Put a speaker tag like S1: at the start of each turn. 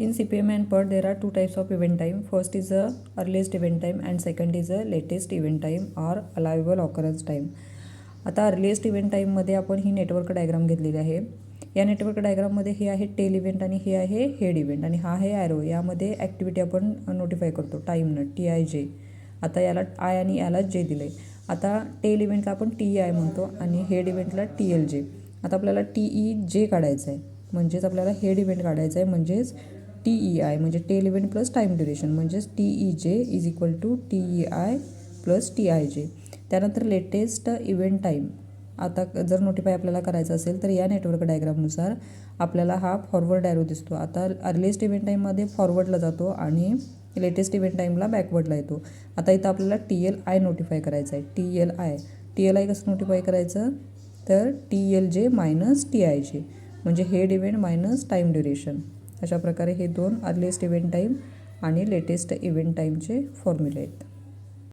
S1: In CPM and PERT, there are two types of event time. First is the earliest event time and second is the latest event time or allowable occurrence time. आता earliest event टाईममध्ये आपण ही network diagram घेतलेली आहे. या network डायग्राममध्ये हे आहे tail event आणि हे आहे हेड इव्हेंट आणि हा आहे ॲरो. यामध्ये ॲक्टिव्हिटी आपण नोटिफाय करतो टाईमनं TIJ. आता याला आय आणि याला जे दिलं आहे. आता टेल इव्हेंटला आपण TI म्हणतो आणि हेड इव्हेंटला TLJ. आता आपल्याला TEJ काढायचं आहे, म्हणजेच आपल्याला हेड इव्हेंट काढायचं आहे, म्हणजेच TEI म्हणजे tail event plus time duration, म्हणजेच TEJ is equal to TEI plus TIJ. त्यानंतर लेटेस्ट इव्हेंट टाईम आता जर नोटिफाय आपल्याला करायचं असेल तर या नेटवर्क डायग्रामनुसार आपल्याला हा फॉरवर्ड ॲरो दिसतो. आता अर्लिएस्ट इव्हेंट टाईममध्ये फॉरवर्डला जातो आणि लेटेस्ट इव्हेंट टाईमला बॅकवर्डला येतो. आता इथं आपल्याला TLI नोटिफाय करायचं आहे. TLI कसं नोटिफाय करायचं तर TLJ मायनस TIJ म्हणजे head event minus time duration. अशा प्रकारे हे दोन अर्लिएस्ट इव्हेंट टाईम आणि लेटेस्ट इव्हेंट टाईमचे फॉर्म्युले आहेत.